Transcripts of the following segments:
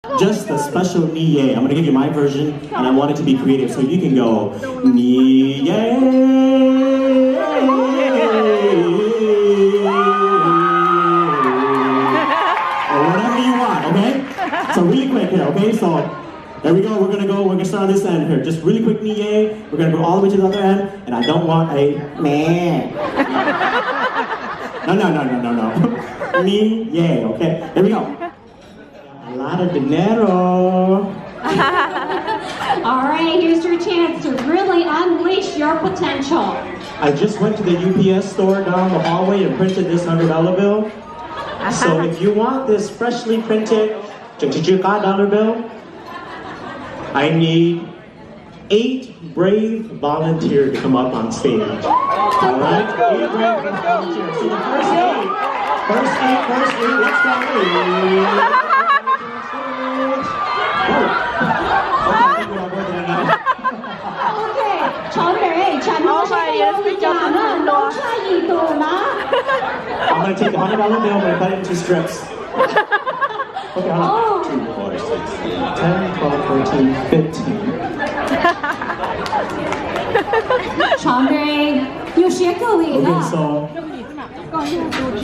Just a special niaj. I'm gonna give you my version, and I want it to be creative, so you can go niaj. Or whatever you want, okay? So really quick here, okay? So there we go. We're gonna start on this end here. Just really quick niaj. We're gonna go all the way to the other end, and I don't want a meh. No. Niaj, okay? Here we go. A lot of dinero. All right, here's your chance to really unleash your potential. I just went to the UPS store down the hallway and printed this $100 bill. So if you want this freshly printed $1 bill, I need 8 brave volunteers to come up on stage. All right? 8 brave volunteers. So the first eight, let's go. Okay, Chongberry, I'm going to take the $100 bill and cut it into strips. Okay, hold on. 2, 4, 6, 10, 12, 14, 15. Chongberry, you should go in. Okay, so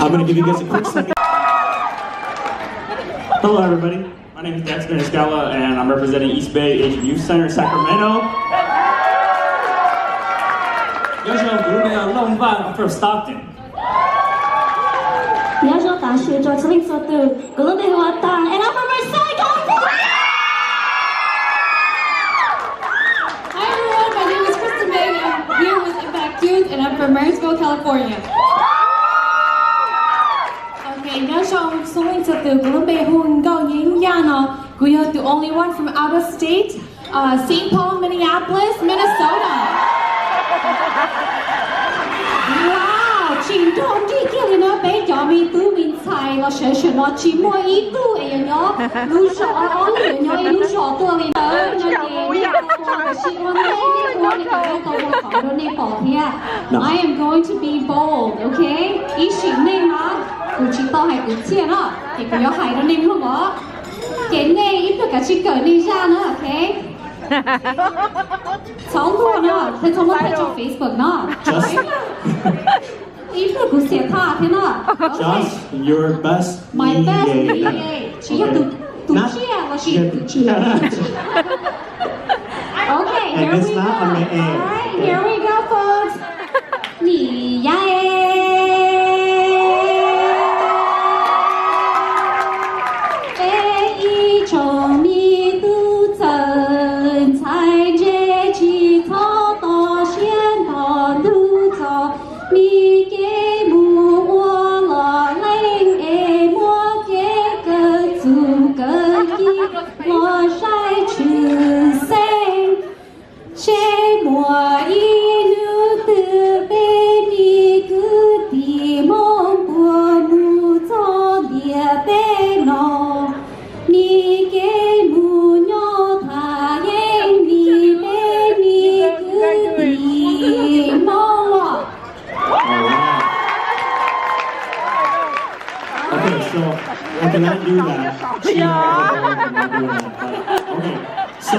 I'm going to give you guys a quick second. Hello, everybody. My name is Dexter Niscala, and I'm representing East Bay Asian Youth Center in Sacramento. I'm from Stockton. And I'm from Marseille, California! Hi everyone, my name is Kristen May, and I'm here with Impact Youth, and I'm from Marysville, California. Okay, now I'm going to we are the only one from out of state, St. Paul, Minneapolis, Minnesota. Wow, chị thông chị kia thì nó bé cho mình tự mình xài nó sẽ nó chỉ mua ít tu ấy nhá, lúc sợ nó liền nhá, lúc sợ tôi mình tới nó đi qua chị con này đi qua thì cái tôi có phải nó đi bỏ thia. I am going to be bold, okay? Ý xin này mà, cũng chỉ tao hay cũng chia nó, thì cũng có hay nó nên không có. Cái này ít được cả chị cởi đi ra nữa, okay? Cháu luôn nữa, thế cháu muốn thấy trong Facebook nữa. Ít được cũng sẽ tha thế nữa. Just your best My best niaj. Chỉ là tụi chia và chỉ tụi chia. Okay, here we go. Alright, here we go, folks. Niaj. I cannot do that. Okay, so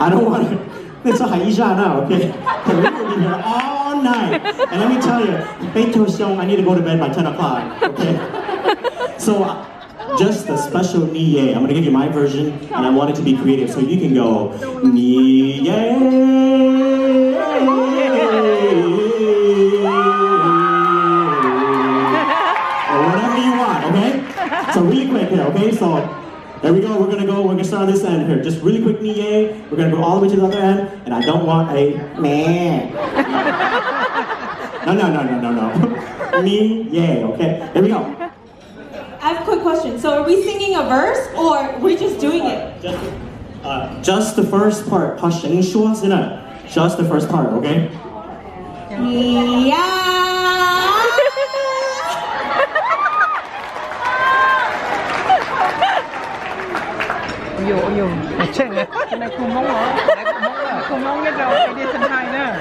I don't want to. It's a Haisha now, okay? We will be here all night, and let me tell you, I need to go to bed by 10 o'clock. Okay, so just a special niaj. I'm gonna give you my version, and I want it to be creative, so you can go niaj. So really quick here, okay? So there we go. We're gonna start on this end here. Just really quick niaj. We're gonna go all the way to the other end, and I don't want a meh. No. Niaj, okay? Here we go. I have a quick question. So are we singing a verse or are we just doing it? Just the first part. Just the first part, okay? Yeah. Ồ, chuyện này, cái này cùng mong nó, cùng mong cái đầu cái đi sân hai nữa.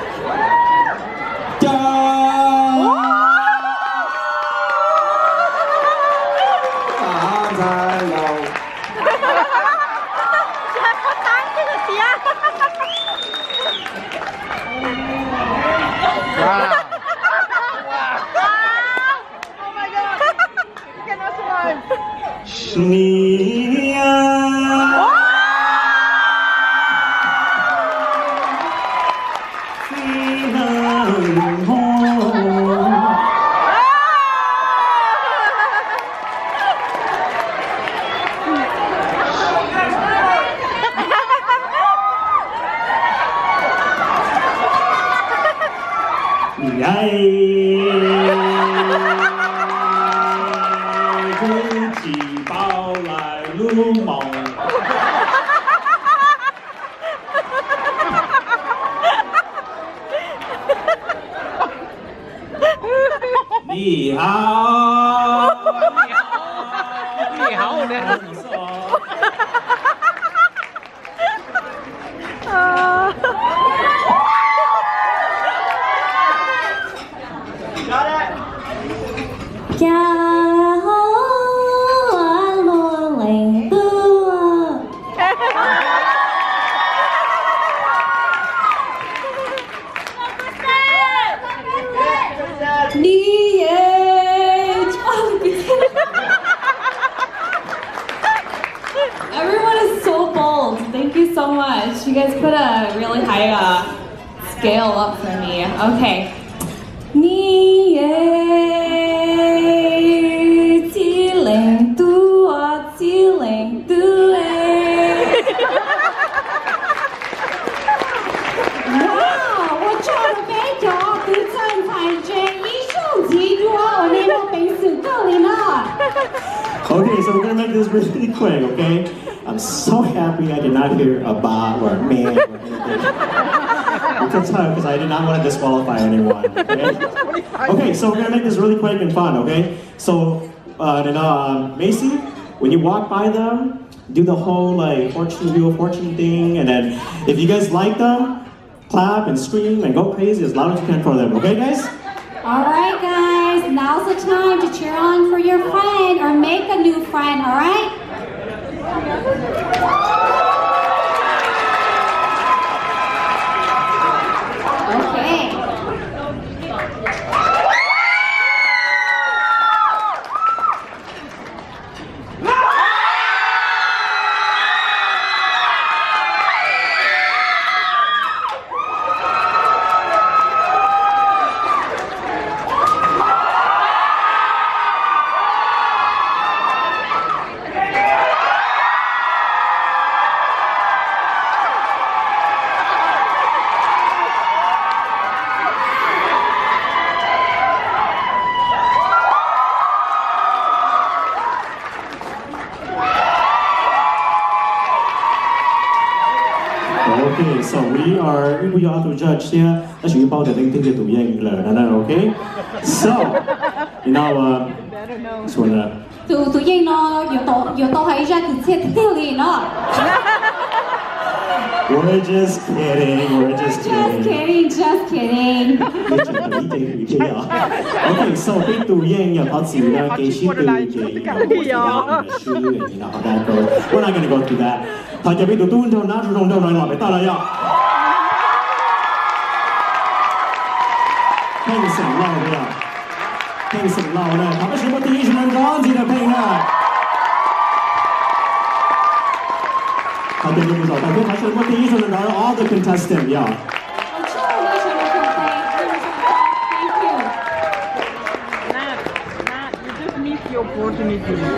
Everyone is so bold. Thank you so much. You guys put a really high scale up for me. Okay. Okay, so we're gonna make this really quick, okay? I'm so happy I did not hear a ba or a man or anything. You can tell because I did not want to disqualify anyone, okay? Okay, so we're gonna make this really quick and fun, okay? So, Macy, when you walk by them, do the whole like wheel of fortune thing, and then if you guys like them, clap and scream and go crazy as loud as you can for them, okay guys? Alright guys, now's the time to cheer on for your friend or make a new friend, alright? Okay. Okay, so we are to judge here. 那屬於包就聽聽嘅讀英啦，等等 OK。So,說啦。讀英咯，要到喺一個節跳練咯。We're just kidding. Just kidding. Okay, so 俾讀英又考字啦，記書對嘅，然後書嘅，然後大家 We're not gonna go through that. 大家俾讀都就拿住用就來落嚟得啦呀。拼成撈嘅，拼成撈咧，他們什麼第一什麼裝置的拼啊？好的，不錯，大家還是什麼第一什麼拿 all the contestant 呀。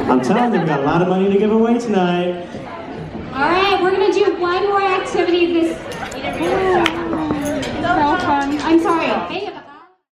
I'm telling you, we got a lot of money to give away tonight. Alright, we're gonna do one more activity this. So fun. I'm sorry.